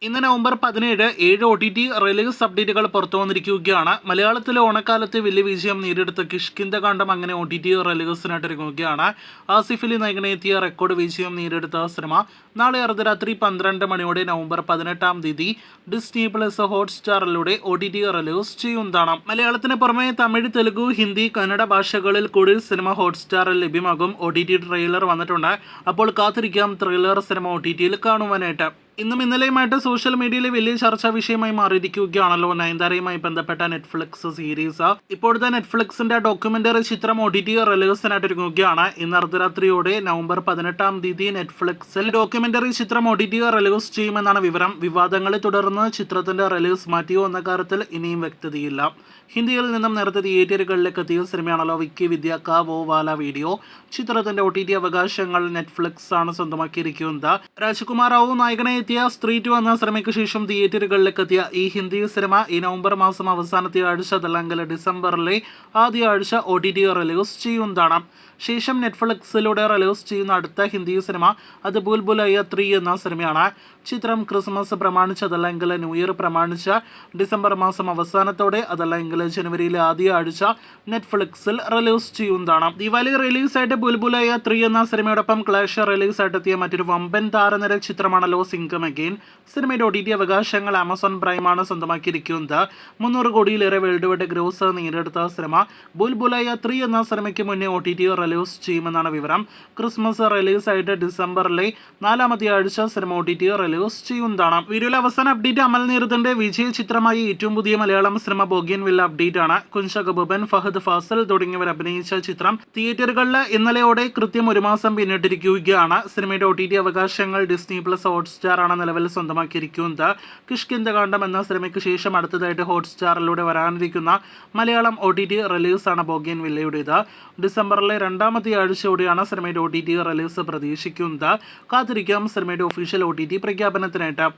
ഇന്ന് November 17 7 OTT release അപ്ഡേറ്റുകൾ പുറത്തു വന്നിരിക്കുകയാണ്. മലയാളത്തിലെ ഓണക്കാലത്തെ വലിയ വിജയം നേടിയെടുത്ത കിഷ്കിന്ധകാണ്ഡം അങ്ങനെ OTT റിലീസിനായിട്ട് ഒരുങ്ങുകയാണ്. ആസിഫ് അലി നായകനെത്തിയ റെക്കോർഡ് വിജയം നേടിയെടുത്ത സിനിമ നാളെ അർദ്ധരാത്രി 12 മണിയോടെ നവംബർ 18-ാം തീയതി ഡിസ്നി പ്ലസ് ഹോട്ട്സ്റ്റാറിലൂടെ OTT റിലീസ് ചെയ്യുന്നതാണ്. മലയാളത്തിന് പുറമെ തമിഴ്, തെലുഗു, ഹിന്ദി, കന്നഡ ഭാഷകളിൽ കൂടി സിനിമ ഹോട്ട്സ്റ്റാറിൽ ലഭ്യമാകും. OTT ട്രെയിലർ വന്നിട്ടുണ്ട്. അപ്പോൾ കാത്തിരിക്കാം ട്രെയിലർ സിനിമ OTTയിൽ കാണുവാനായിട്ട്. ഇന്നും ഇന്നലെയുമായിട്ട് സോഷ്യൽ മീഡിയയിൽ വലിയ ചർച്ചാ വിഷയമായി മാറിയിരിക്കുകയാണല്ലോ നയൻതാരയുമായി ബന്ധപ്പെട്ട നെറ്റ്ഫ്ലിക്സ് സീരീസ്. ഇപ്പോഴത്തെ നെറ്റ്ഫ്ലിക്സിന്റെ ഡോക്യുമെന്ററി ചിത്രം OTT റിലീസിനായിട്ട് ഒരുങ്ങുകയാണ്. ഇന്ന് അർദ്ധരാത്രിയോടെ നവംബർ 18-ാം തീയതി നെറ്റ്ഫ്ലിക്സിൽ ഡോക്യുമെന്ററി ചിത്രം OTT റിലീസ് ചെയ്യുമെന്നാണ് വിവരം. വിവാദങ്ങളെ തുടർന്ന് ചിത്രത്തിന്റെ റിലീസ് മാറ്റിയോ എന്ന കാര്യത്തിൽ ഇനിയും വ്യക്തതയില്ല. ഹിന്ദിയിൽ നിന്നും നേരത്തെ തിയേറ്ററുകളിലേക്ക് എത്തിയ സിനിമയാണല്ലോ വിക്കി വിദ്യ കാ വോ വാല വീഡിയോ. ചിത്രത്തിന്റെ OTT അവകാശങ്ങൾ നെറ്റ്ഫ്ലിക്സ് ആണ് സ്വന്തമാക്കിയിരിക്കുന്നത്. രാജ്കുമാർ റാവു നായകനെ എത്തിയ സ്ത്രീ 2 എന്ന സിനിമയ്ക്ക് ശേഷം തിയേറ്ററുകളിലേക്ക് എത്തിയ ഈ ഹിന്ദി സിനിമ ഈ നവംബർ മാസം അവസാനത്തെ ആഴ്ച അതല്ലെങ്കിൽ ഡിസംബറിലെ ആദ്യ ആഴ്ച OTT റിലീസ് ചെയ്യുന്നതാണ്. ശേഷം നെറ്റ്ഫ്ലിക്സിലൂടെ റിലീസ് ചെയ്യുന്ന അടുത്ത ഹിന്ദി സിനിമ അത് ബുൽബുലയ്യ 3 എന്ന സിനിമയാണ്. ചിത്രം ക്രിസ്മസ് പ്രമാണിച്ച് അതല്ലെങ്കിൽ ന്യൂ ഇയർ പ്രമാണിച്ച് ഡിസംബർ മാസം അവസാനത്തോടെ അതല്ലെങ്കിൽ ജനുവരിയിലെ ആദ്യ ആഴ്ച നെറ്റ്ഫ്ലിക്സിൽ റിലീസ് ചെയ്യുന്നതാണ്. ദിവാലി റിലീസായിട്ട് ബുൽബുലയ്യ 3 എന്ന സിനിമയോടൊപ്പം ക്ലാഷ് റിലീസായിട്ട് എത്തിയ മറ്റൊരു വമ്പൻ താരനിര ചിത്രമാണല്ലോ സിംഗം അഗെയിൻ. സിനിമയുടെ OTT അവകാശങ്ങൾ ആമസോൺ പ്രൈമാണ് സ്വന്തമാക്കിയിരിക്കുന്നത്. 300 കോടിയിലേറെ വേൾഡ് വൈഡ് ഗ്രോസ് നേടിയെടുത്ത സിനിമ ബുൽബുലയ്യ 3 എന്ന സിനിമയ്ക്ക് മുന്നേ OTT റിലീസ് ചെയ്യുമെന്നാണ് വിവരം. ക്രിസ്മസ് റിലീസായിട്ട് ഡിസംബറിലെ 4-ാമത്തെ ആഴ്ച സിനിമ OTT റിലീസ് ചെയ്യുന്നതാണ്. വീഡിയോയിലെ അവസാന അപ്ഡേറ്റ് അമൽ നീരദിന്റെ വിജയ ചിത്രമായി ഏറ്റവും പുതിയ മലയാളം സിനിമ ബോഗിയൻവില്ല അപ്ഡേറ്റ് ആണ്. കുഞ്ചാക്കോ ബോബൻ, ഫഹദ് ഫാസിൽ തുടങ്ങിയവർ അഭിനയിച്ച ചിത്രം തിയേറ്ററുകളിൽ ഇന്നലെയോടെ കൃത്യം 1 മാസം പിന്നിട്ടിരിക്കുകയാണ്. സിനിമയുടെ OTT അവകാശങ്ങൾ ഡിസ്നി പ്ലസ് ഹോട്ട്സ്റ്റാർ ആണ് നിലവിൽ സ്വന്തമാക്കിയിരിക്കുന്നത്. കിഷ്കിന്ധകാണ്ഡം എന്ന സിനിമയ്ക്ക് ശേഷം അടുത്തതായിട്ട് ഹോട്ട്സ്റ്റാറിലൂടെ വരാനിരിക്കുന്ന മലയാളം OTT റിലീസാണ് ബോഗിയൻവില്ലയുടേത്. ഡിസംബറിലെ 2-ാമത്തെ ആഴ്ചയോടെയാണ് സിനിമയുടെ OTT റിലീസ് പ്രതീക്ഷിക്കുന്നത്. കാത്തിരിക്കാം സിനിമയുടെ ഒഫീഷ്യൽ OTT പ്രഖ്യാപനത്തിനായിട്ട്.